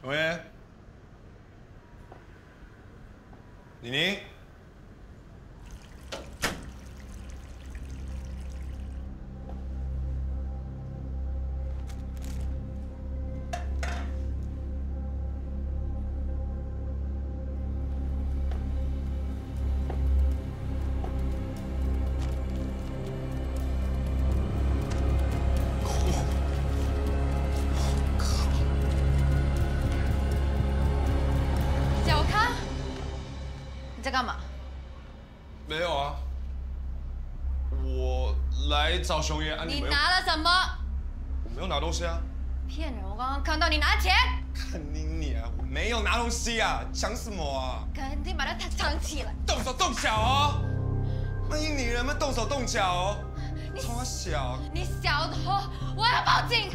熊爷，妮妮，你在干嘛？没有啊，我来找熊爷啊。你拿了什么？我没有拿东西啊。骗人！我刚刚看到你拿钱。看你啊，我没有拿东西啊，讲什么啊？赶紧把它藏起来。动手动脚哦！万一你人们动手动脚哦。从小。你小偷！我要报警！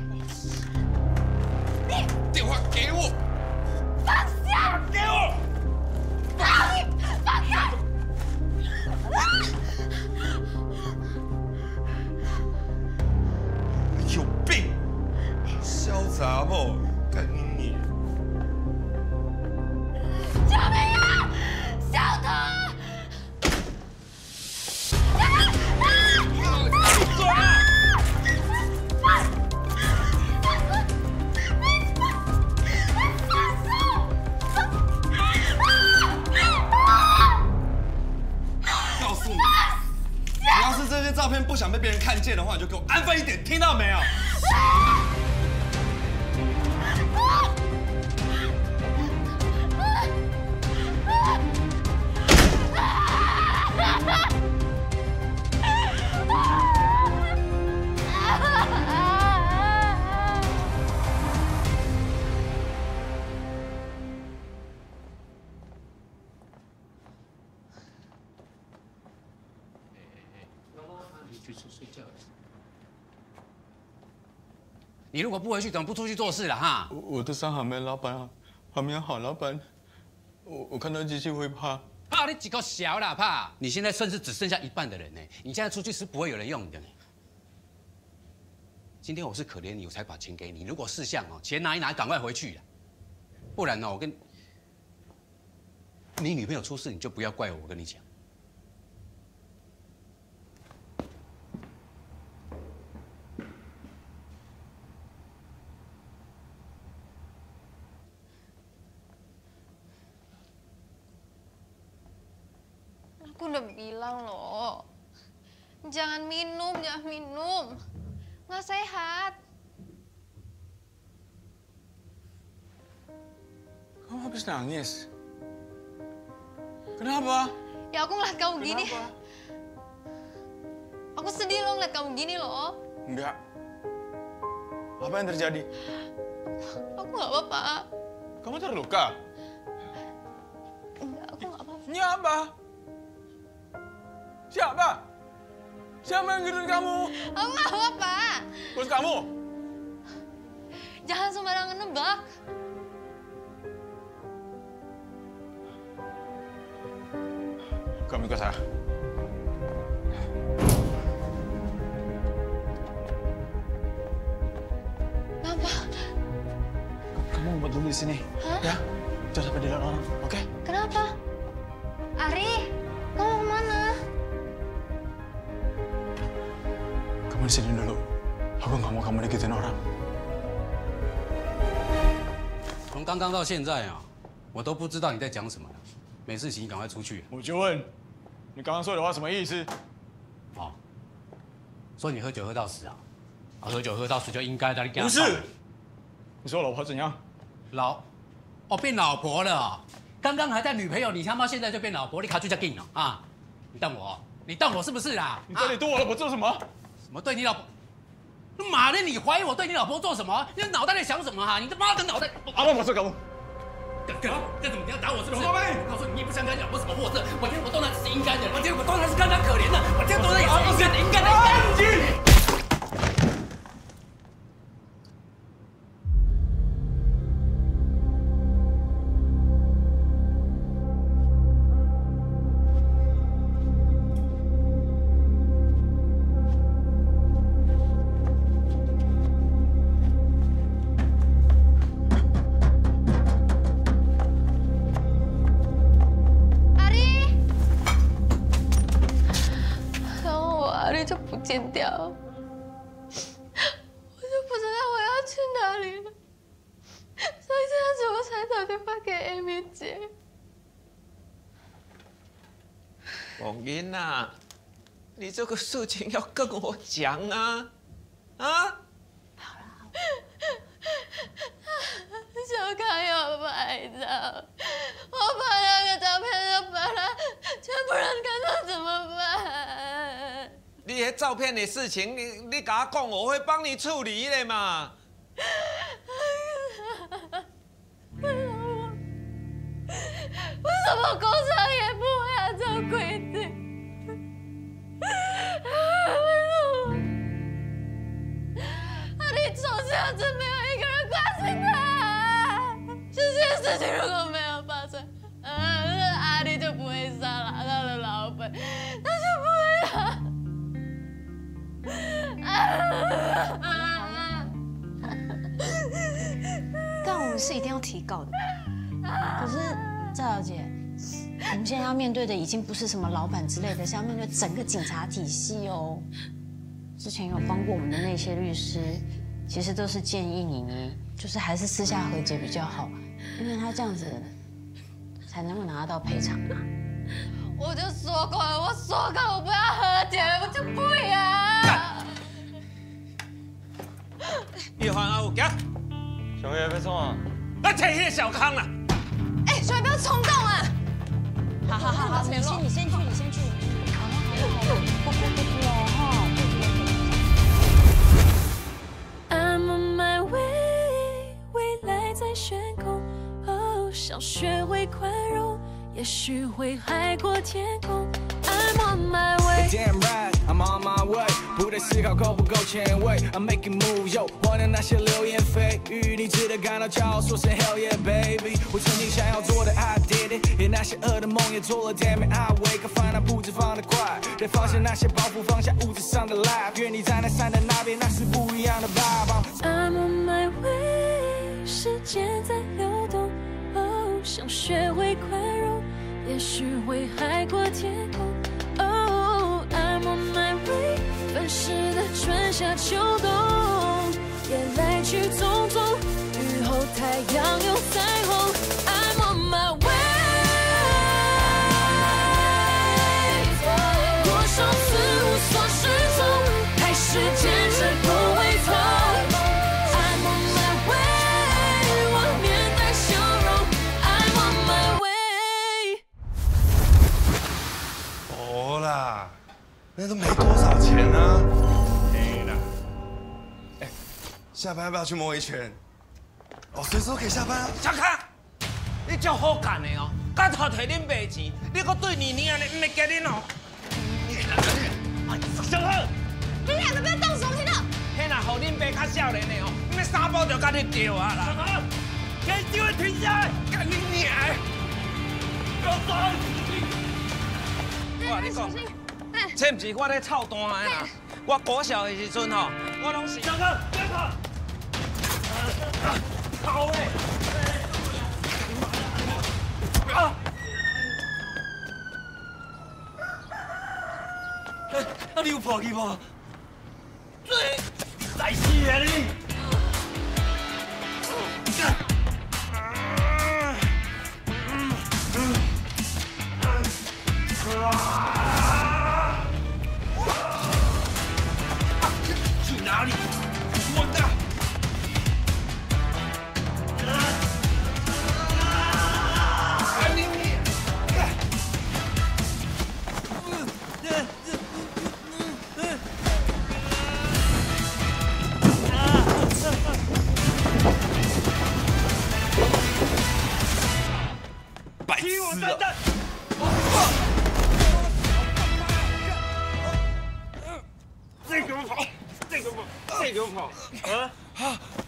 你电话给我。放下！给我！放开！放开！你有病！潇洒不？干你！救命啊！小偷！闭嘴啊！告诉你，你要是这些照片不想被别人看见的话，你就给我安分一点，听到没有？你如果不回去，怎么不出去做事了哈？我的伤还没老板啊，还没好，老板，我看到机器会怕。怕你几个小啦怕！你现在甚至只剩下一半的人呢，你现在出去是不会有人用你的呢。今天我是可怜你，我才把钱给你。如果事项哦，钱拿一拿，赶快回去了，不然呢，我跟你女朋友出事，你就不要怪我。我跟你讲。Aku udah bilang loh, jangan minum, jangan minum, nggak sehat. Kamu habis nangis? Kenapa? Ya aku ngeliat kamu gini. Kenapa? Aku sedih loh ngeliat kamu gini loh. Enggak. Apa yang terjadi? Aku nggak apa-apa. Kamu terluka? Enggak, aku nggak apa-apa. Ini apa? Siapa? Siapa yang gituin kamu? Aku nggak apa-apa. Bos kamu? Jangan sembarangan nebak. Kamu ikut saya. Kenapa? Kamu ngumpet dulu di sini. Hah? Ya? Jangan sampai dilihat orang, oke? Kenapa? Ari, kamu kemana? Kamu di sini dulu. Aku nggak mau kamu dikitin orang. 从刚刚到现在啊，我都不知道你在讲什么了。没事情，你赶快出去。我就问，你刚刚说的话什么意思？哦，说你喝酒喝到死啊？啊，喝酒喝到死就应该的。你给他不是放。你说我老婆怎样？变老婆了哦。刚刚还在女朋友，你他妈现在就变老婆，你卡住叫劲了啊！你当我是不是啦？你到底对我老婆做什么？什么对你老婆？妈的，你怀疑我对你老婆做什么？你脑袋在想什么哈？你他妈的脑袋！阿爸，我说搞。这怎么你要打我是不是？老妹，我告诉你，你也不想跟你老婆什么货色。我今天我做那只是应该的，我今天我做那是看他可怜的，我今天做那也是应该的，应该的，应该的。我就不知道我要去哪里了，所以这样子我才打电话给 Amy 姐。王英啊，你这个事情要跟我讲啊！啊！小康有拍照，我把那个照片都把它全部人看到怎么办？你迄照片的事情，你跟我讲，我会帮你处理的嘛。为什么工厂也不会按照规定？你总这样子，没有一个人关心他。这件事情如果没有发生，阿丽就不会杀了他的老本，他就不会但我们是一定要提告的。可是赵小姐，我们现在要面对的已经不是什么老板之类的，是要面对整个警察体系哦。之前有帮过我们的那些律师，其实都是建议你就是还是私下和解比较好，因为他这样子才能够拿得到赔偿啊。我就说过了，我说过我不要和解，我就不要。叶凡啊，有行，小爷要创啊！来找迄个小康啦。哎，小雨不要冲动啊！好，你先去。好了，不哭哦哈。I'm on my way， 未来在悬空，哦，想学会宽容，也许会海阔天空。I'm on my way。Damn right, I'm on my way， 不再思考够不够前卫 ，I'm making moves， yo， 忘掉那些流言蜚语，你值得感到骄傲，说声 Hell yeah baby。我曾经想要做的 I did it， 连那些噩的梦也做了 ，Damn it I wake up， 烦恼步子放得快，得放下那些包袱，放下物质上的 life， 愿你站在山的那边，那是不一样的 vibe。I'm on my way， 时间在流动，哦，想学会宽容，也许会海阔天空。I'm on my way， 凡事的春夏秋冬，也来去匆匆，雨后太阳有彩虹。I'm on my way， 多少次无所适从，还是坚持不回头。I'm on my way， 我面带笑容。I'm on my way。哦啦。那都没多少钱啊！没啦。哎，下班要不要去摸一圈？哦，随时都可以下班啊。小康，你足好干的哦，刚头摕恁爸钱，你搁对年年安尼，唔会惊恁哦。小康，你两个不要动手，听到？迄若互恁爸较少年的哦，你三步就甲你丢啊啦！小康，给机会停下来，干你娘！不要动！我跟你讲。这不是我咧操蛋的啦！我国小的时阵吼，我拢是。小哥，别跑！跑嘞！啊！你有跑去无？来死啊你！哪里？我的！白痴啊！这个跑！这个跑！啊！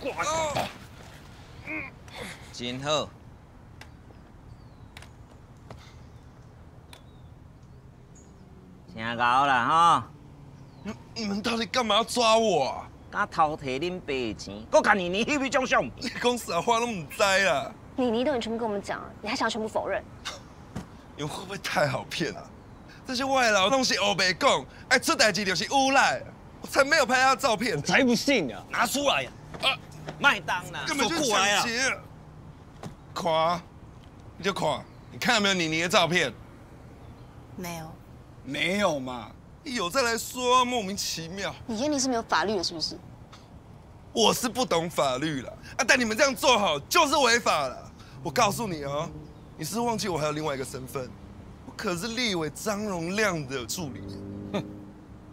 挂！真好。听到啦吼！你们到底干嘛要抓我啊？敢偷摕恁爸的钱，搁甲妮妮翕迄种相片，你讲啥话都唔知啦。妮妮都能全部跟我们讲了，你还想要全部否认？你们会不会太好骗啊？这些外劳东西黑白讲，爱出代志就是诬赖。我才没有拍他的照片，才不信呢！拿出来呀！麦当啦，根本就抢劫！垮，你就垮！你看有没有妮妮的照片？没有。没有嘛？有再来说，莫名其妙。你眼里是没有法律的，是不是？我是不懂法律了啊，但你们这样做好就是违法了。我告诉你哦，你是忘记我还有另外一个身份，我可是立委张荣亮的助理。哼，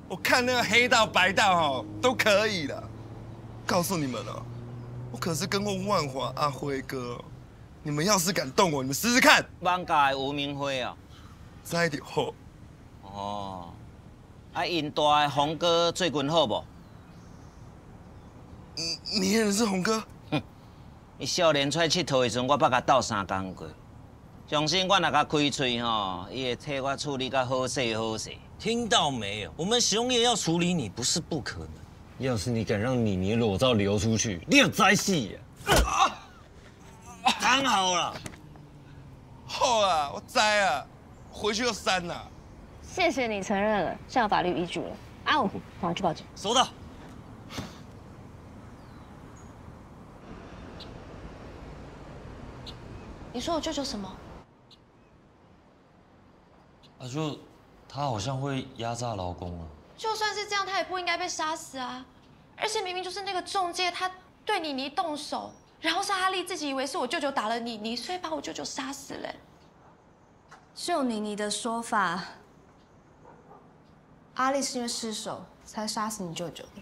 我看那个黑道白道哦都可以了。告诉你们哦，我可是跟过万华阿辉哥。你们要是敢动我，你们试试看。万家的吴明辉啊，在就好。哦，啊，因大的洪哥最近好不？你认识洪哥？哼，伊少年出来佚佗的时阵，我捌甲斗3工过。相信我若甲开嘴吼，伊会替我处理甲好势好势。听到没有？我们熊爷要处理你不是不可能。要是你敢让妮妮裸照流出去，你有灾戏呀！躺好了。好啊，我知啊，回去就删了。谢谢你承认了，现在有法律依据了。阿武，赶快去报警。收到。你说我舅舅什么？就他好像会压榨劳工啊。就算是这样，他也不应该被杀死啊！而且明明就是那个仲介，他对妮妮动手，然后是阿丽自己以为是我舅舅打了妮妮，所以把我舅舅杀死了。就妮妮的说法，阿丽是因为失手才杀死你舅舅的。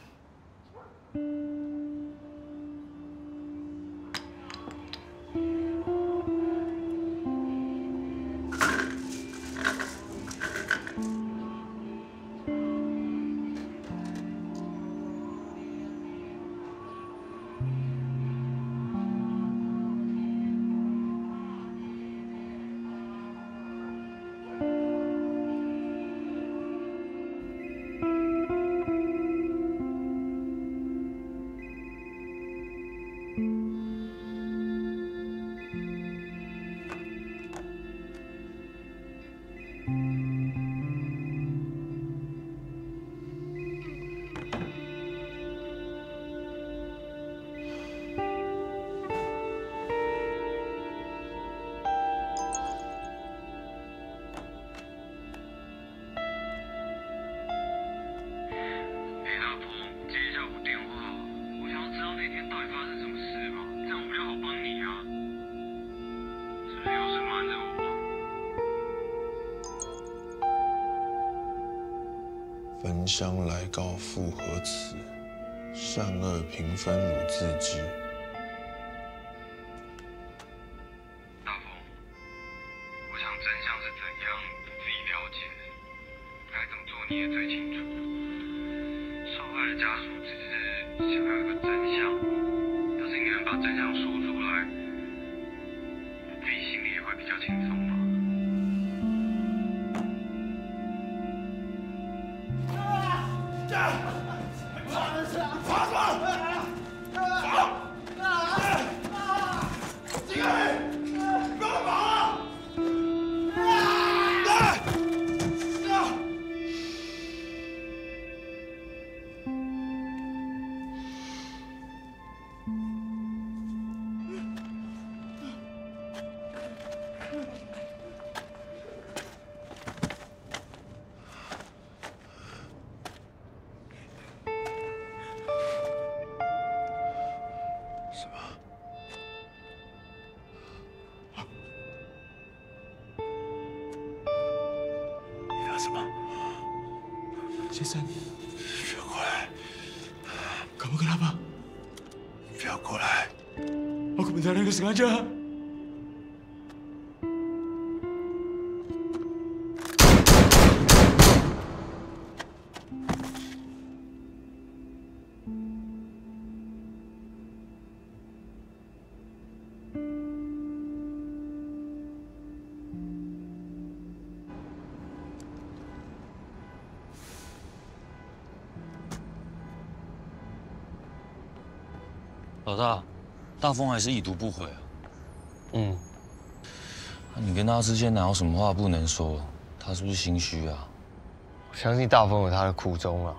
焚香来告复何辞？善恶平分汝自知。大风，我想真相是怎样，你自己了解。该怎么做你也最清楚。受害的家属只是想要一个真相，要是你能把真相说出来，我自己心里也会比较轻松吧。什么？先生，不要过来！赶快跟他吧！不要过来！我可没在那个sengaja。老大，大风还是已读不回啊。你跟他之间哪有什么话不能说？他是不是心虚啊？我相信大风有他的苦衷啊。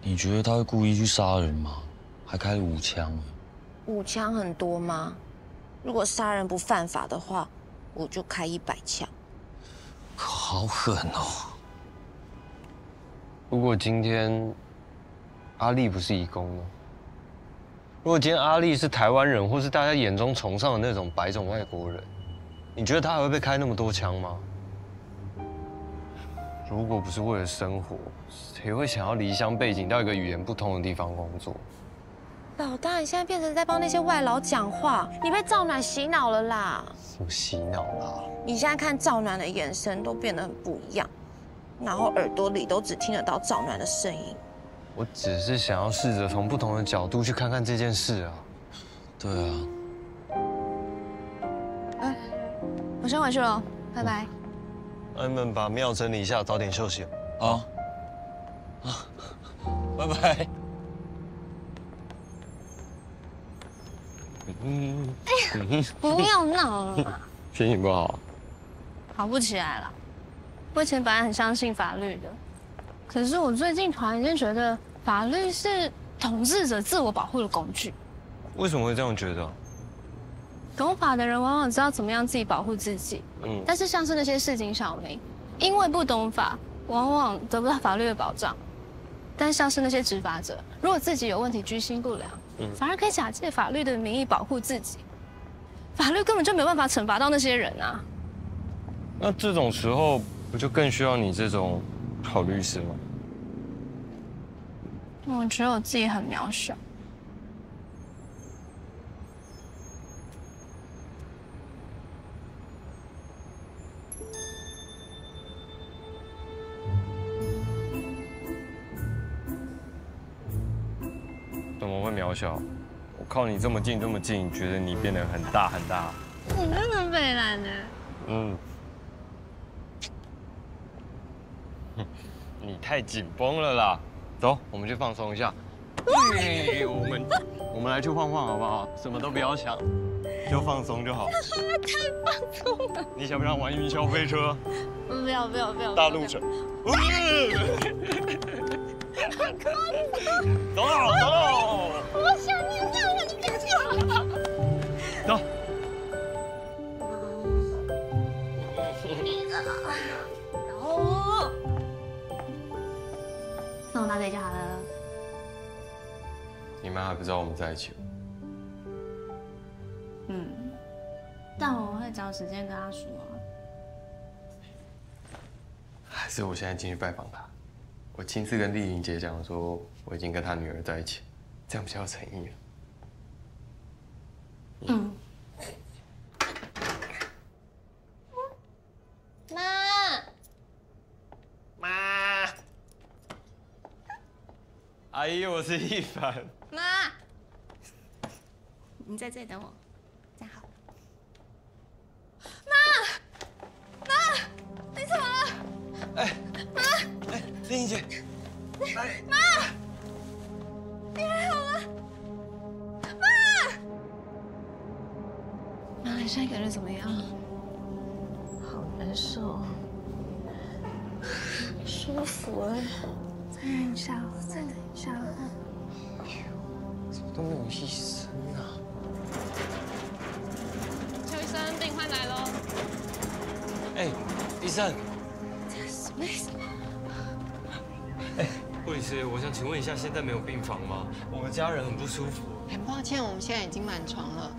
你觉得他会故意去杀人吗？还开了5枪。5枪很多吗？如果杀人不犯法的话，我就开100枪。好狠哦！如果今天阿丽不是移工呢？如果今天阿丽是台湾人，或是大家眼中崇尚的那种白种外国人，你觉得他还会被开那么多枪吗？如果不是为了生活，谁会想要离乡背井到一个语言不通的地方工作？老大，你现在变成在帮那些外劳讲话，你被赵暖洗脑了啦！什么洗脑啦？你现在看赵暖的眼神都变得很不一样，然后耳朵里都只听得到赵暖的声音。我只是想要试着从不同的角度去看看这件事啊。对啊。我先回去了，拜拜。那你们把庙整理一下，早点休息。好。拜拜。不要闹了，心情不好。好不起来了。我以前本来很相信法律的，可是我最近突然间觉得法律是统治者自我保护的工具。为什么会这样觉得？懂法的人往往知道怎么样自己保护自己，但是像是那些市井小民，因为不懂法，往往得不到法律的保障。但像是那些执法者，如果自己有问题居心不良，反而可以假借法律的名义保护自己。法律根本就没办法惩罚到那些人啊。那这种时候，不就更需要你这种好律师吗？我觉得我自己很渺小。怎么会渺小？我靠你这么近，觉得你变得很大很大。你真的北蓝呢？你太紧绷了啦。走，我们去放松一下。我们来去晃晃好不好？什么都不要想，就放松就好。太放松了。你想不想玩云霄飞车？不要。大陆城。走喽！我想尿尿了，你别吵。走。那我拿这就好了。你妈还不知道我们在一起。但我会找时间跟她说。还是我现在进去拜访她，我亲自跟丽玲姐讲说我已经跟她女儿在一起，这样比较有诚意了。妈，阿姨，我是一凡。妈，你在这里等我，站好。妈，你怎么了？妈，丽玲姐，妈，你还好吗？妈，你现在感觉怎么样？好难受，舒服哎。再忍一下，再等一下。怎么都没有医生啊？邱医生，病患来喽。医生。什么意思？护理师，我想请问一下，现在没有病房吗？我们家人很不舒服。很抱歉，我们现在已经满床了。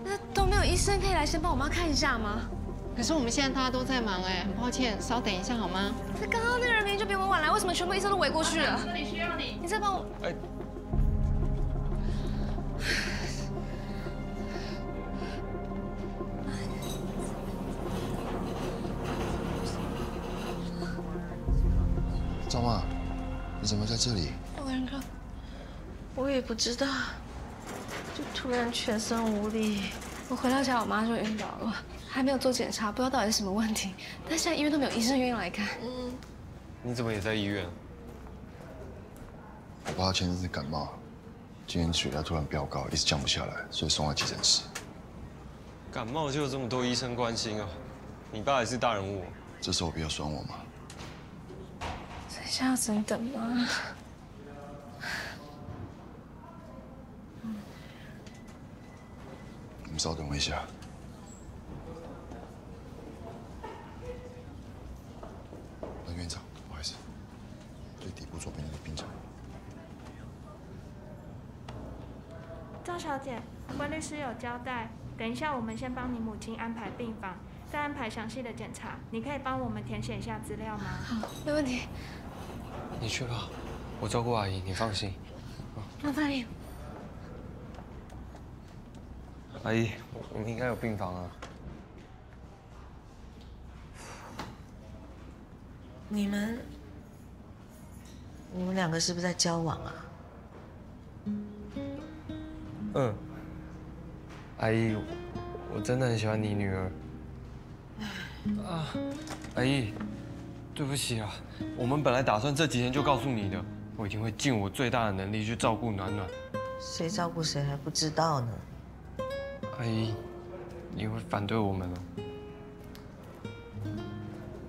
那都没有医生可以来先帮我妈看一下吗？可是我们现在大家都在忙很抱歉，稍等一下好吗？那刚刚那个人明明就比我晚来，为什么全部医生都围过去了？这里需要你。你再帮我。赵妈，你怎么在这里？我也不知道，就突然全身无力。我回到家，我妈就晕倒了，还没有做检查，不知道到底是什么问题。但现在医院都没有医生愿意来看。你怎么也在医院？我爸前阵子感冒，今天血压突然飙高，一直降不下来，所以送到急诊室。感冒就有这么多医生关心啊？你爸也是大人物。这时候不要酸我吗？所以现在要真等吗？们稍等我一下。院长，不好意思，最底部左边那个病床。赵小姐，温律师有交代，等一下我们先帮你母亲安排病房，再安排详细的检查。你可以帮我们填写一下资料吗？好，没问题。你去吧，我照顾阿姨，你放心。麻烦你。阿姨，我们应该有病房啊。你们两个是不是在交往啊？嗯。阿姨，我真的很喜欢你女儿。啊，阿姨，对不起啊，我们本来打算这几天就告诉你的，我一定会尽我最大的能力去照顾暖暖。谁照顾谁还不知道呢。阿姨，你会反对我们哦？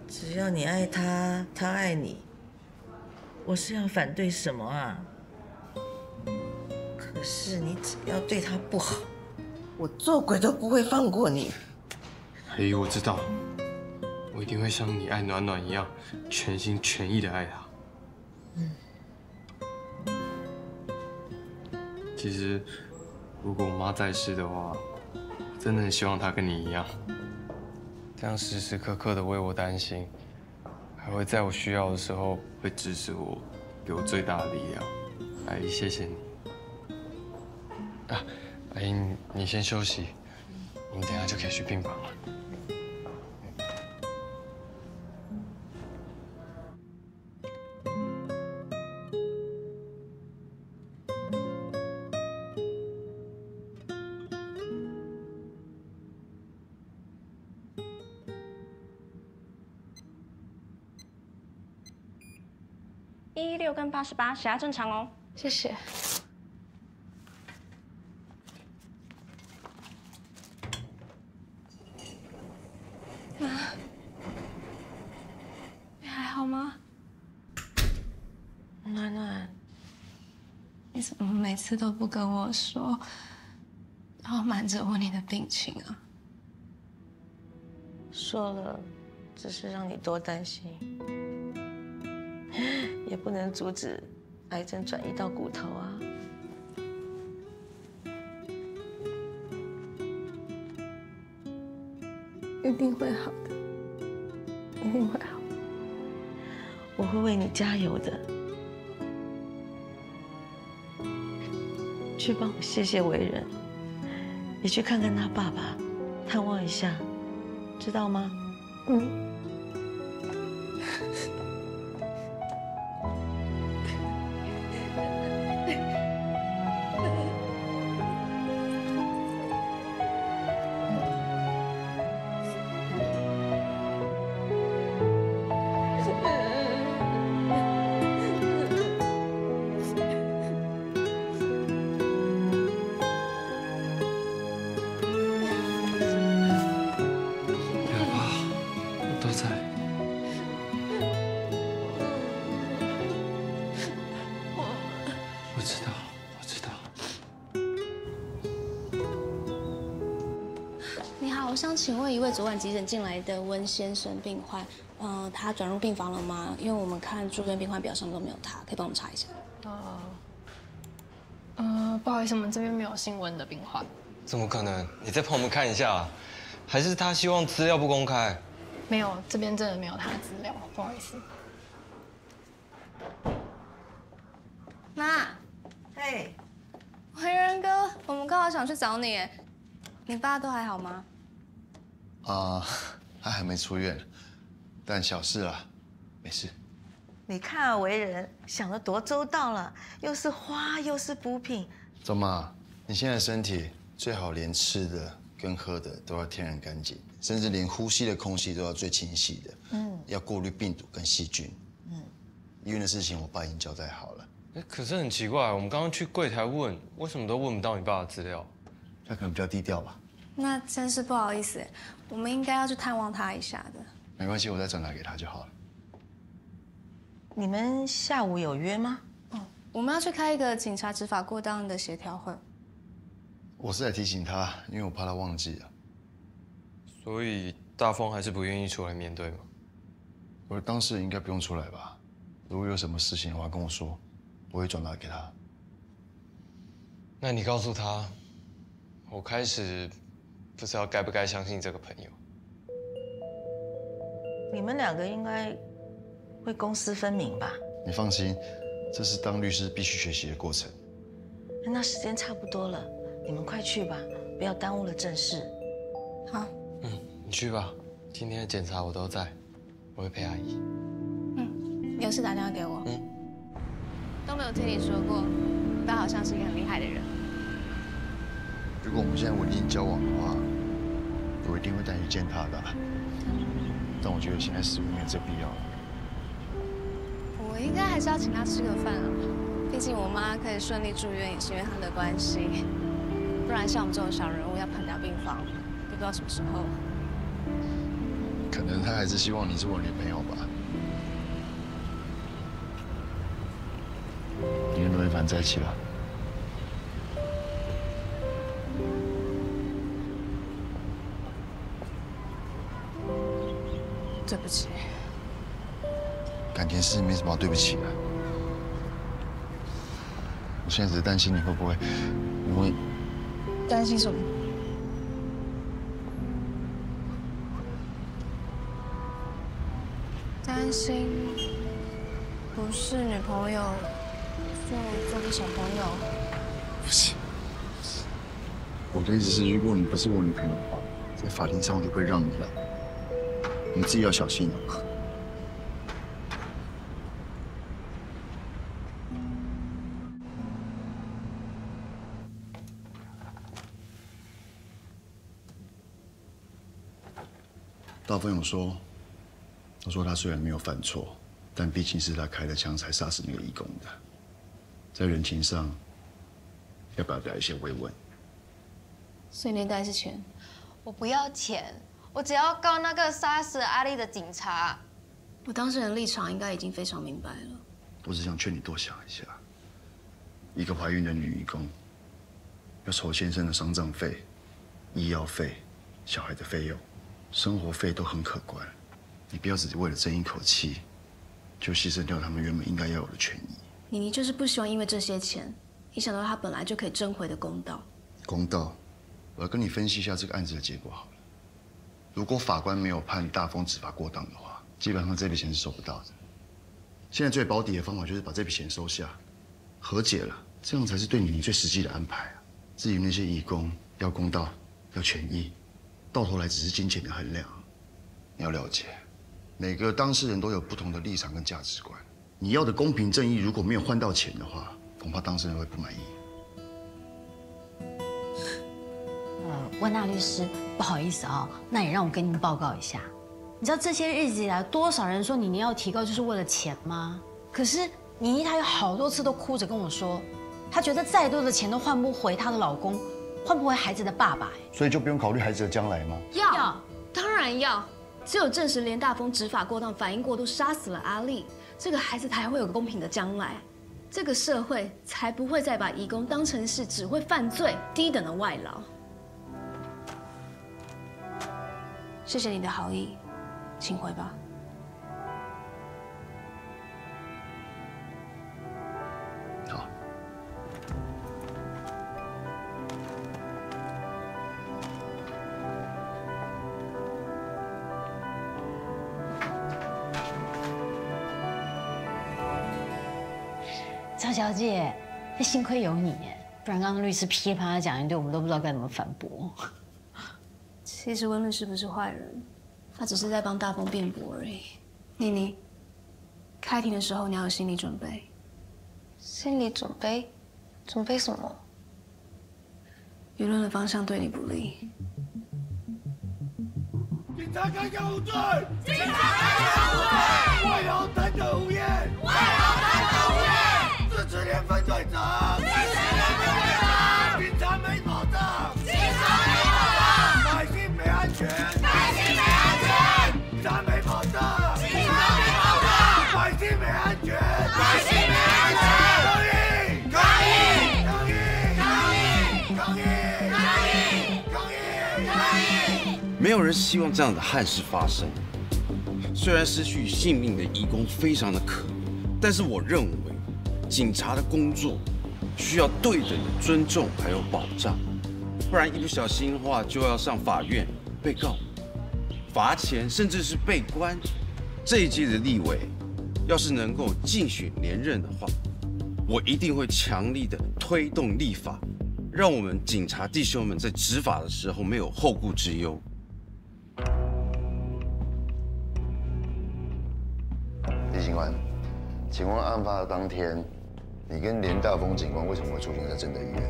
只要你爱他，他爱你，我是要反对什么啊？可是你只要对他不好，我做鬼都不会放过你。阿姨，我知道，我一定会像你爱暖暖一样，全心全意的爱她。其实，如果我妈在世的话，我真的很希望她跟你一样，这样时时刻刻的为我担心，还会在我需要的时候会支持我，给我最大的力量。阿姨，谢谢你。啊，阿姨，你先休息，你等一下就可以去病房了。116跟88血压正常哦，谢谢。妈，你还好吗？暖暖，你怎么每次都不跟我说，然后瞒着我你的病情啊？说了，只是让你多担心。也不能阻止癌症转移到骨头啊！一定会好的，一定会好。我会为你加油的。去帮我谢谢为人，也去看看他爸爸，探望一下，知道吗？嗯。我想请问一位昨晚急诊进来的温先生病患，他转入病房了吗？因为我们看住院病患表上都没有他，可以帮我们查一下。不好意思，我们这边没有姓温的病患。怎么可能？你再帮我们看一下，还是他希望资料不公开？没有，这边真的没有他的资料，不好意思。妈，嘿，维仁哥，我们刚好想去找你，你爸都还好吗？他还没出院，但小事啦，没事。你看啊，为人想得多周到了，又是花又是补品。周妈，你现在身体最好连吃的跟喝的都要天然干净，甚至连呼吸的空气都要最清晰的。要过滤病毒跟细菌。医院的事情我爸已经交代好了。可是很奇怪，我们刚刚去柜台问，为什么都问不到你爸的资料？他可能比较低调吧。那真是不好意思，我们应该要去探望他一下的。没关系，我再转达给他就好了。你们下午有约吗？我们要去开一个警察执法过当的协调会。我是来提醒他，因为我怕他忘记了。所以大风还是不愿意出来面对吗？我的当事人应该不用出来吧？如果有什么事情的话，跟我说，我会转达给他。那你告诉他，我开始不知道该不该相信这个朋友。你们两个应该会公私分明吧？你放心，这是当律师必须学习的过程。那时间差不多了，你们快去吧，不要耽误了正事。好。你去吧，今天的检查我都在，我会陪阿姨。有事打电话给我。都没有听你说过，他好像是一个很厉害的人。如果我们现在稳定交往的话，我一定会带你去见他的。但我觉得现在似乎没有这必要了。我应该还是要请他吃个饭啊，毕竟我妈可以顺利住院也是因为他的关系，不然像我们这种小人物要排掉病房，也不知道什么时候。可能他还是希望你是我女朋友吧。你跟罗一凡在一起了？对不起。感情事没什么好对不起的。我现在只是担心你会不会因为……担心什么？担心不是女朋友，就做个小朋友。不是，我的意思是，如果你不是我女朋友的话，在法庭上我就会让你了。你自己要小心啊。大风有说，他说他虽然没有犯错，但毕竟是他开了枪才杀死那个义工的，在人情上要表达一些慰问。所以那袋是钱？我不要钱，我只要告那个杀死阿丽的警察。我当事人立场应该已经非常明白了。我只想劝你多想一下，一个怀孕的女义工要筹先生的丧葬费、医药费、小孩的费用。生活费都很可观，你不要只是为了争一口气，就牺牲掉他们原本应该要有的权益。妮妮就是不希望因为这些钱，影响到她本来就可以争回的公道。公道，我要跟你分析一下这个案子的结果好了。如果法官没有判大风执法过当的话，基本上这笔钱是收不到的。现在最保底的方法就是把这笔钱收下，和解了，这样才是对你最实际的安排啊。至于那些义工，要公道，要权益。到头来只是金钱的衡量，你要了解，每个当事人都有不同的立场跟价值观。你要的公平正义如果没有换到钱的话，恐怕当事人会不满意。温娜律师，不好意思啊，那也让我跟您报告一下，你知道这些日子以来多少人说妮妮要提告就是为了钱吗？可是妮妮她有好多次都哭着跟我说，她觉得再多的钱都换不回她的老公。换不回孩子的爸爸，所以就不用考虑孩子的将来吗？要，当然要。只有证实连大风执法过当、反应过度，杀死了阿丽，这个孩子才会有个公平的将来，这个社会才不会再把移工当成是只会犯罪、低等的外劳。谢谢你的好意，请回吧。好。赵小姐，幸亏有你，不然刚刚律师噼里啪啦讲一堆，我们都不知道该怎么反驳。其实温律师不是坏人，他只是在帮大风辩驳而已。妮妮，开庭的时候你要有心理准备。心理准备？准备什么？舆论的方向对你不利。警察开枪无罪！警察开枪无罪！外劳谈得无厌！外劳谈得无厌！支持连分队长！支持连分队长！警察没保障！警察没保障！百姓没安全！百姓没安全！警察没保障！警察没保障！百姓没安全！百姓没安全！抗议！抗议！抗议！抗议！抗议！没有人希望这样的憾事发生。虽然失去性命的移工非常的可怜，但是我认为，警察的工作需要对等的尊重还有保障，不然一不小心的话就要上法院被告、罚钱，甚至是被关。这一届的立委，要是能够竞选连任的话，我一定会强力的推动立法，让我们警察弟兄们在执法的时候没有后顾之忧。李警官，请问案发的当天，你跟连大峰警官为什么会出现在正德医院？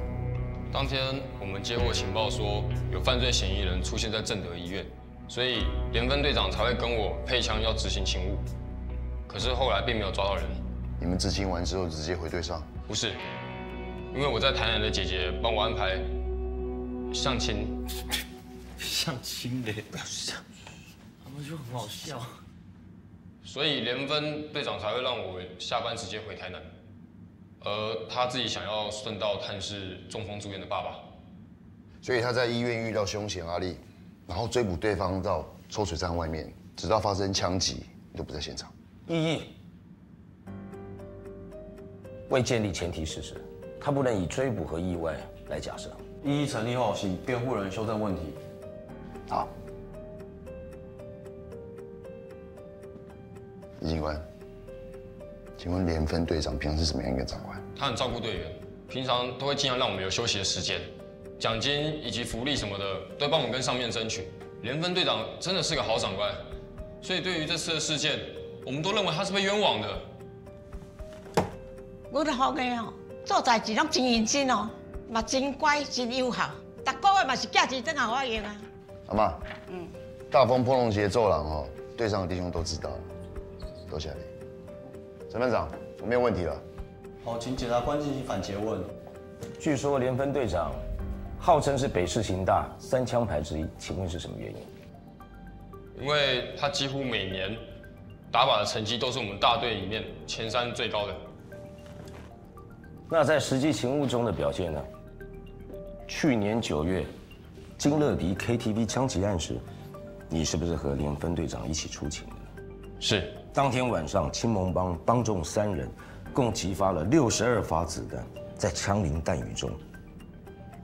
当天我们接获情报说有犯罪嫌疑人出现在正德医院，所以连分队长才会跟我配枪要执行勤务。可是后来并没有抓到人。你们执勤完之后直接回队上？不是，因为我在台南的姐姐帮我安排相亲。相亲嘞？不要这样，他们就很好笑。所以连分队长才会让我下班直接回台南，而他自己想要顺道探视中风住院的爸爸。所以他在医院遇到凶嫌阿力，然后追捕对方到抽水站外面，直到发生枪击，你都不在现场。异议。为建立前提事实，他不能以追捕和意外来假设。异议成立后，请辩护人修正问题。好。李警官，请问连分队长平常是什么样一个长官？他很照顾队员，平常都会尽量让我们有休息的时间，奖金以及福利什么的都帮我们跟上面争取。连分队长真的是个好长官，所以对于这次的事件，我们都认为他是被冤枉的。我的后生哦，做代志拢真认真哦，嘛真乖真友好，逐个月嘛是寄钱转来我用啊。阿妈，大风波龙节奏廊哦，队上的弟兄都知道了。多谢你，陈班长，我没有问题了。好，请检察官进行反诘问。据说连分队长号称是北市刑大3枪牌之一，请问是什么原因？因为他几乎每年打靶的成绩都是我们大队里面前3最高的。那在实际勤务中的表现呢？去年9月，金乐迪 KTV 枪击案时，你是不是和连分队长一起出勤的？是。当天晚上，青盟帮帮众3人，共击发了62发子弹，在枪林弹雨中，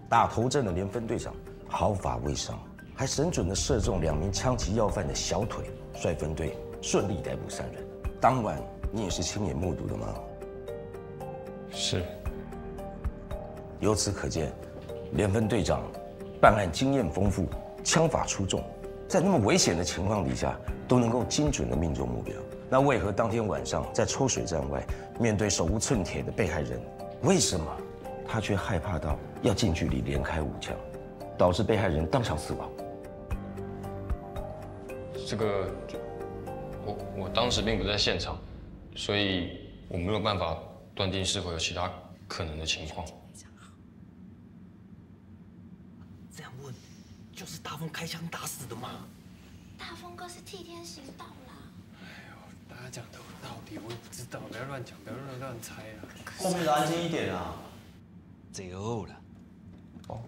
打头阵的连分队长毫发未伤，还神准地射中2名枪击要犯的小腿，率分队顺利逮捕3人。当晚你也是亲眼目睹的吗？是。由此可见，连分队长办案经验丰富，枪法出众，在那么危险的情况底下，都能够精准地命中目标。那为何当天晚上在抽水站外，面对手无寸铁的被害人，为什么他却害怕到要近距离连开5枪，导致被害人当场死亡？这个，我当时并不在现场，所以我没有办法断定是否有其他可能的情况。这样问，就是大风开枪打死的吗？大风哥是替天行道啦。哎呦，大家讲的有道理，我也不知道，不要乱讲，不要乱猜啊。后面的安静一点啊。最后了。哦，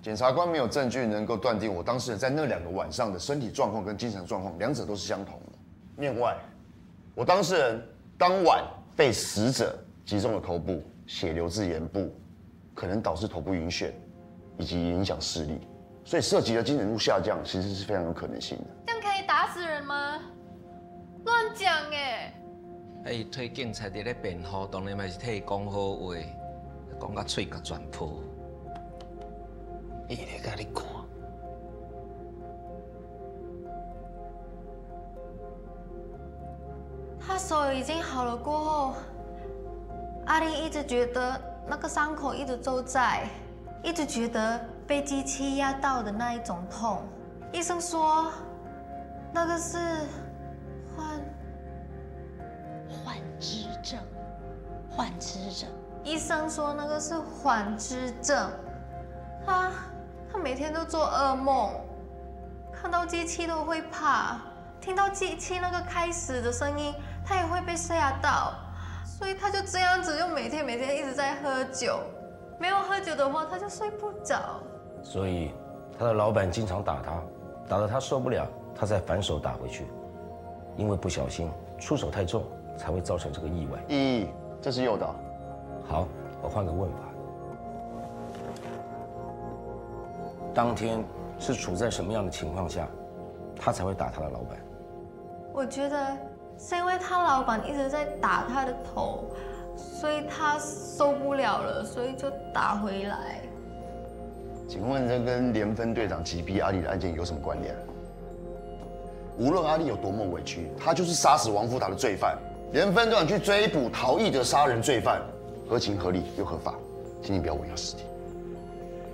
检察官没有证据能够断定我当事人在那2个晚上的身体状况跟精神状况2者都是相同的。另外，我当事人当晚被死者击中了头部，血流至眼部，可能导致头部晕眩，以及影响视力，所以涉及的精神度下降，其实是非常有可能性的。这样可以打死人吗？乱讲哎！伊替警察伫咧辩护，当然嘛是替伊讲好话，讲到嘴甲全破。伊咧甲你看。他手已经好了过后，阿玲一直觉得那个伤口一直都在，一直觉得被机器压到的那一种痛。医生说，那个是幻肢症，幻肢症。医生说那个是缓肢症。他每天都做噩梦，看到机器都会怕，听到机器那个开始的声音，他也会被吓到，所以他就这样子，就每天一直在喝酒。没有喝酒的话，他就睡不着。所以他的老板经常打他，打得他受不了，他再反手打回去，因为不小心出手太重，才会造成这个意外。这是诱导。好，我换个问法。当天是处在什么样的情况下，他才会打他的老板？我觉得是因为他老板一直在打他的头，所以他受不了了，所以就打回来。请问这跟连分队长击毙阿丽的案件有什么关联？无论阿丽有多么委屈，他就是杀死王富达的罪犯。连分队长去追捕逃逸的杀人罪犯，合情合理又合法，请你不要误咬尸体。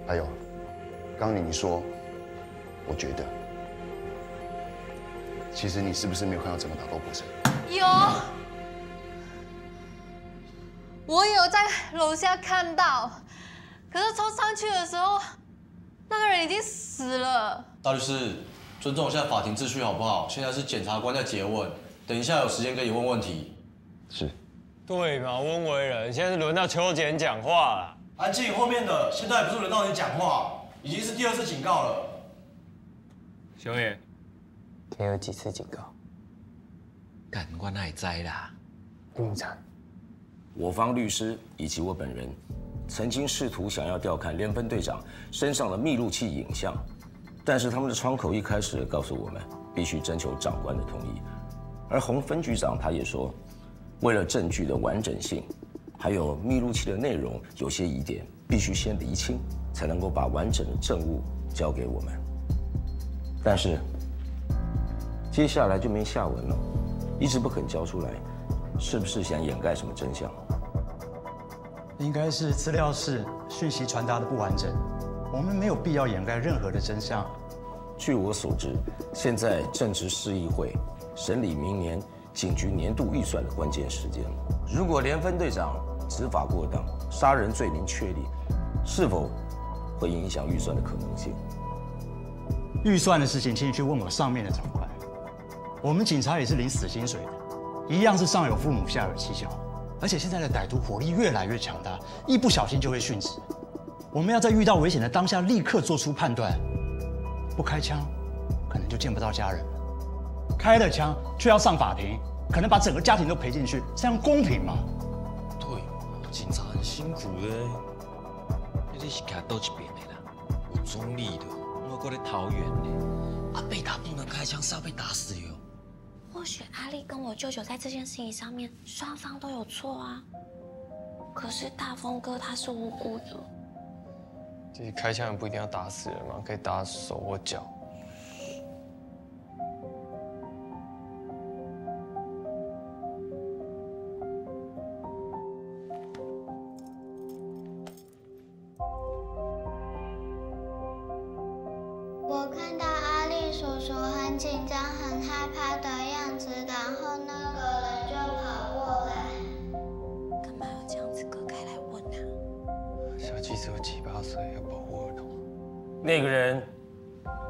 还有，刚刚你说，我觉得，其实你是不是没有看到整个打斗过程？有，我有在楼下看到，可是冲上去的时候，那个人已经死了。大律师，尊重一下法庭秩序好不好？现在是检察官在诘问，等一下有时间跟你问问题。是。对嘛，温维仁，现在是轮到邱检讲话了。安静，后面的现在不是轮到你讲话，已经是第2次警告了。熊爷，你有几次警告？干，我哪会知啦？警察，我方律师以及我本人，曾经试图想要调看连分队长身上的密录器影像，但是他们的窗口一开始告诉我们，必须征求长官的同意。而洪分局长他也说，为了证据的完整性，还有密录器的内容有些疑点，必须先厘清，才能够把完整的证物交给我们。但是接下来就没下文了，一直不肯交出来，是不是想掩盖什么真相？应该是资料室讯息传达的不完整，我们没有必要掩盖任何的真相。据我所知，现在正值市议会审理明年警局年度预算的关键时间。如果连分队长执法过当，杀人罪名确立，是否会影响预算的可能性？预算的事情，请你去问我上面的长官。我们警察也是领死薪水的，一样是上有父母下有妻小，而且现在的歹徒火力越来越强大，一不小心就会殉职。我们要在遇到危险的当下立刻做出判断，不开枪，可能就见不到家人了；开了枪，却要上法庭，可能把整个家庭都赔进去，这样公平吗？对，警察很辛苦的。你是徛倒一边的啦？有中立的，我搁在桃园呢。被打不能开枪是要被打死哟。或许阿丽跟我舅舅在这件事情上面，双方都有错啊。可是大风哥他是无辜的。其实开枪也不一定要打死人嘛，可以打手或脚。我看到阿力叔叔很紧张、很害怕的样子，然后那个人就跑过来。干嘛要这样子隔开来问啊？小鸡只有7、8岁，要保护儿童。那个人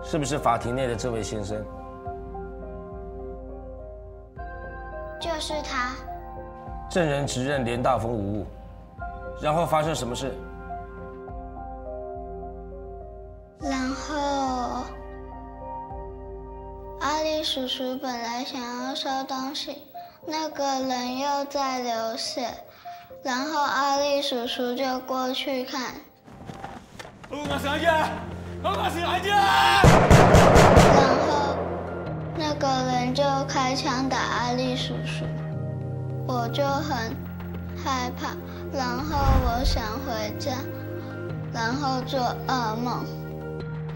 是不是法庭内的这位先生？就是他。证人指认连大风无误，然后发生什么事？然后，阿力叔叔本来想要收东西，那个人又在流血，然后阿力叔叔就过去看。然后，那个人就开枪打阿力叔叔，我就很害怕，然后我想回家，然后做噩梦。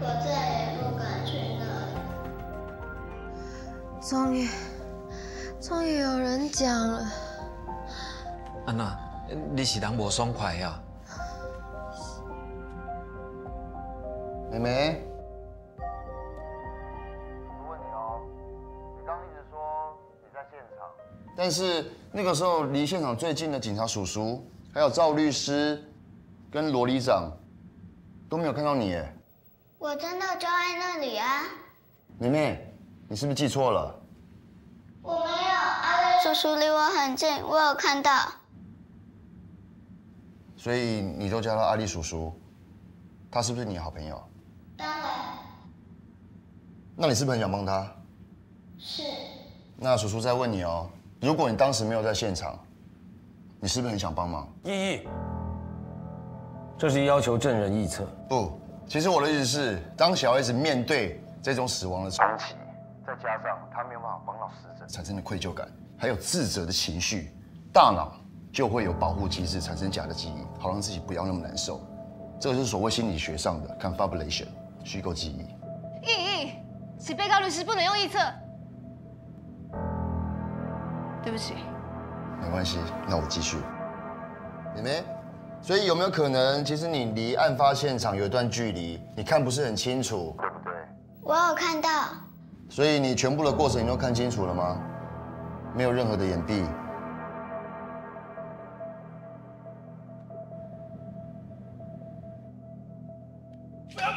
我再也不敢去那里。终于有人讲了。安娜，你是人无爽快呀？妹妹，我问你哦，你刚一直说你在现场，但是那个时候离现场最近的警察叔叔，还有赵律师，跟罗里长都没有看到你耶。我真的就在那里啊！妹妹，你是不是记错了？我没有，阿力叔叔离我很近，我有看到。所以你都叫他阿力叔叔，他是不是你的好朋友？当然。那你是不是很想帮他？是。那叔叔再问你哦，如果你当时没有在现场，你是不是很想帮忙？异议。这是要求证人臆测。不，其实我的意思是，当小 S 面对这种死亡的冲击，再加上他没有办法帮到死者，产生的愧疚感，还有自责的情绪，大脑就会有保护机制，产生假的记忆，好让自己不要那么难受。这个就是所谓心理学上的 confabulation， 虚构记忆。异议，请被告律师不能用臆测。对不起。没关系，那我继续。妹妹，所以有没有可能，其实你离案发现场有一段距离，你看不是很清楚，对不对？我有看到。所以你全部的过程你都看清楚了吗？没有任何的掩蔽。不要走！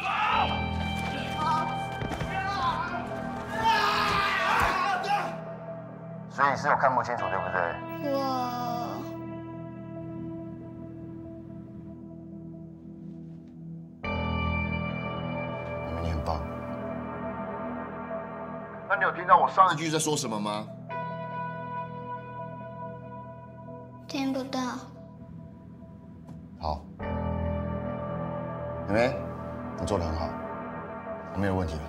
所以你是有看不清楚，对不对？你很棒。那你有听到我上一句在说什么吗？听不到。好，妹妹，你做得很好，我没有问题了。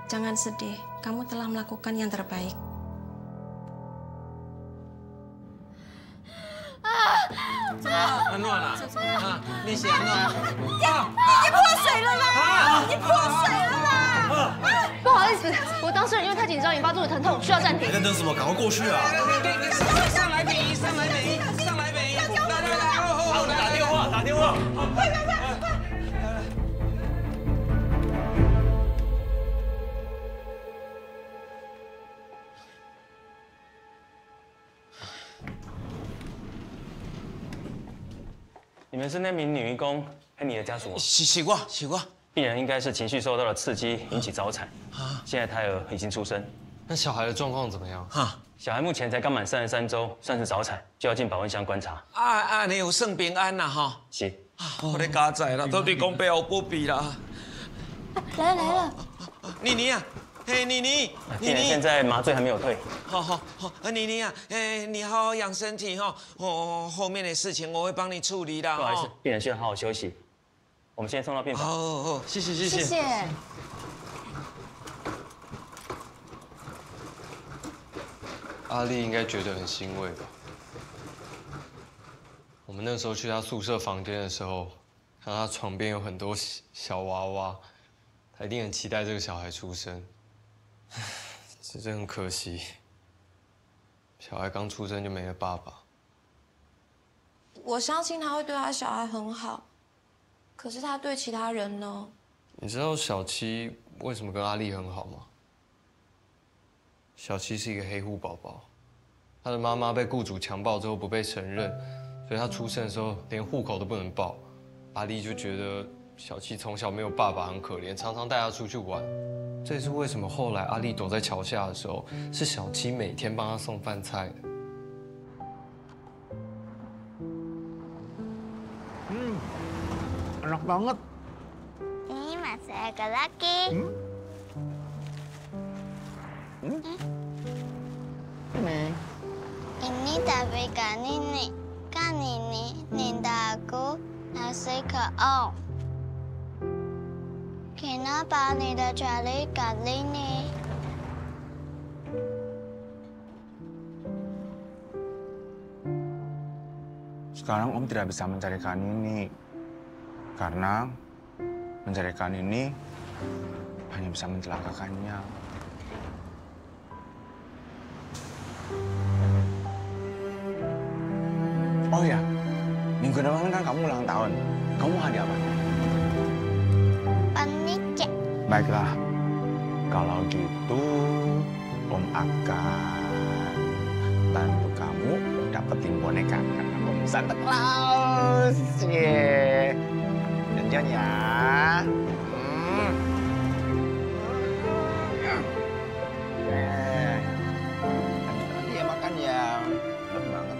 Jangan sedih, kamu telah melakukan yang terbaik. Anuan啊，你写Anuan，你破水了啦！你破水了啦！不好意思，我当事人因为太紧张引发肚子疼痛，需要暂停。在等什么？赶快过去啊！上来北医，上来北医，上来北医！来，好，打电话，打电话，快！ 你们是那名女移工和你的家属吗？是我。病人应该是情绪受到了刺激，引起早产。啊，现在胎儿已经出生。那小孩的状况怎么样？哈，小孩目前才刚满33周，算是早产，就要进保温箱观察。你有算平安啦哈？是。我的家仔啦，到底讲背后不比啦？来了。妮妮啊！ 嘿，妮妮，病人现在麻醉还没有退。好，妮妮啊，你好好养身体哈。后面的事情我会帮你处理的。不好意思，病人需要好好休息。我们先送到病房。好，谢谢。谢谢。阿丽应该觉得很欣慰吧？我们那时候去她宿舍房间的时候，看到她床边有很多小娃娃，她一定很期待这个小孩出生。 只是很可惜，小孩刚出生就没了爸爸。我相信他会对他小孩很好，可是他对其他人呢？你知道小七为什么跟阿丽很好吗？小七是一个黑户宝宝，他的妈妈被雇主强暴之后不被承认，所以他出生的时候连户口都不能报。阿丽就觉得小七从小没有爸爸很可怜，常常带他出去玩。 这也是为什么后来阿丽躲在桥下的时候，是小七每天帮她送饭菜的。enak banget. Ini masih agak lagi. Ini tapi kan ini minta aku ngasih ke Om. Kenapa tidak cari kali ini? Sekarang Om tidak bisa mencarikan ini. Karena mencarikan ini hanya bisa mencelakakannya. Oh ya, minggu depan kan kamu ulang tahun. Kamu hadiah apa? Panicek. Baiklah, kalau gitu Om akan bantu kamu dapetin boneka karena Om Santa Claus. Yeah. Janjian ya. Lanjut lagi ya makan ya. Belum banget.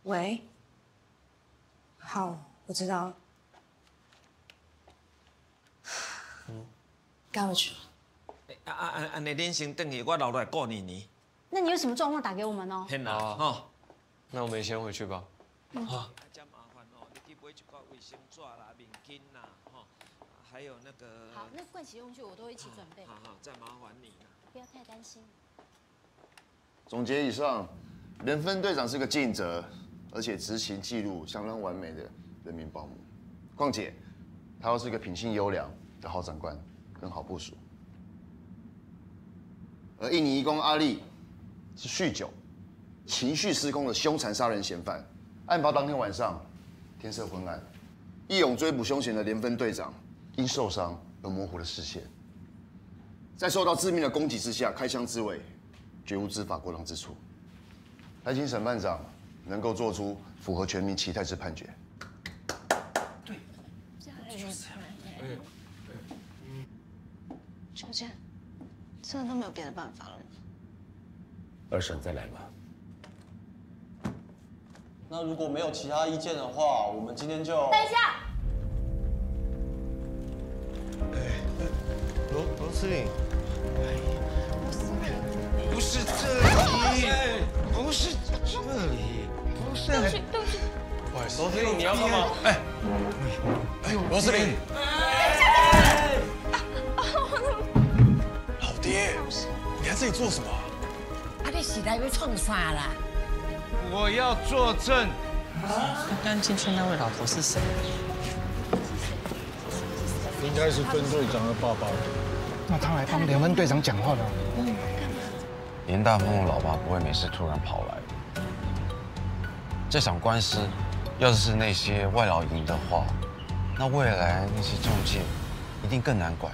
喂。好，我知道了。赶回去。安尼恁先等去，我留落来顾你。那你有什么状况打给我们哦。天哪，哦，那我们先回去吧。好。真麻烦哦，你去买一挂卫生纸啦、面巾啦，吼，还有那个。好，那盥洗用具我都一起准备。好，再麻烦你了。不要太担心。总结以上，连分队长是个尽责，而且执勤记录相当完美的人民保姆。况且，他又是个品性优良的好长官跟好部属。而印尼移工阿力是酗酒、情绪失控的凶残杀人嫌犯。案发当天晚上，天色昏暗，义勇追捕凶嫌的连分队长因受伤而模糊了视线，在受到致命的攻击之下开枪自卫，绝无知法过当之处。还请审判长能够做出符合全民期待之判决。对，秋千，真的都没有别的办法了。二审再来吧。那如果没有其他意见的话，我们今天就……等一下。罗司令，不是这里，不是这里，不是。对不起。不好意思，罗司令，你要干嘛？罗司令。老爹，你在这里做什么？你是来要创啥啦？我要作证。刚进去那位老头是谁？应该是分队长的爸爸。那他来帮连分队长讲话的。连大峰的老爸不会没事突然跑来。这场官司，要是那些外劳赢的话，那未来那些中介一定更难管。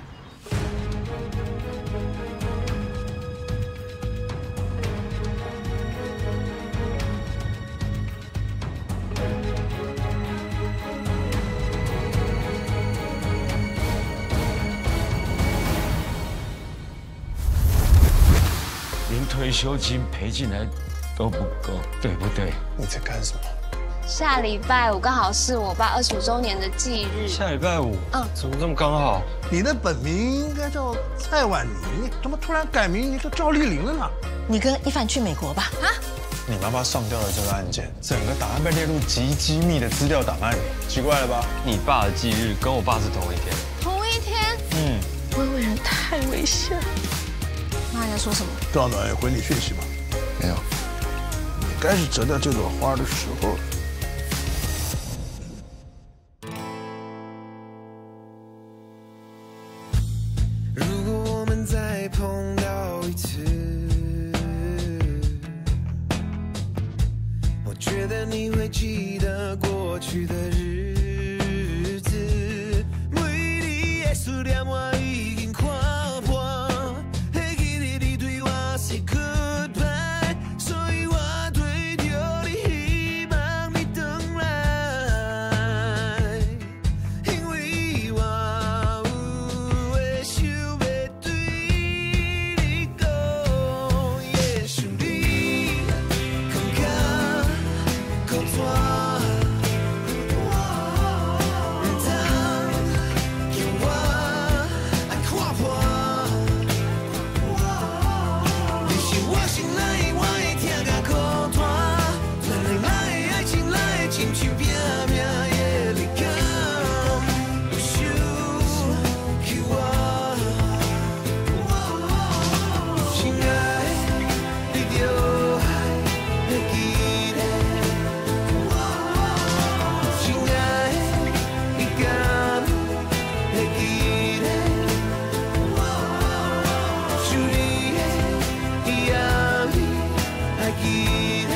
连退休金赔进来都不够，对不对？你在干什么？下礼拜五刚好是我爸25周年的忌日。下礼拜五？怎么这么刚好？你的本名应该叫蔡婉妮，怎么突然改名叫赵丽玲了呢？你跟一凡去美国吧？啊？你妈妈上吊的这个案件，整个档案被列入极机密的资料档案里，奇怪了吧？你爸的忌日跟我爸是同一天。同一天？薇薇人太危险了。妈在说什么？赵暖有回你讯息吗？没有。你该是折掉这朵花的时候了。如果我们再碰到一次，我觉得你会记得过去的日子，每日的思念我已经看破。Goodbye， 所以我对着你希望你回来，因为我有的想要对你讲，也许你更加靠我，唔通叫我爱看破。我心内，我会听甲孤单，咱两人的爱情来亲像拼命的离开，有想起我，亲爱的，你就会记得，亲爱的，你敢会记得，像你的。还记得。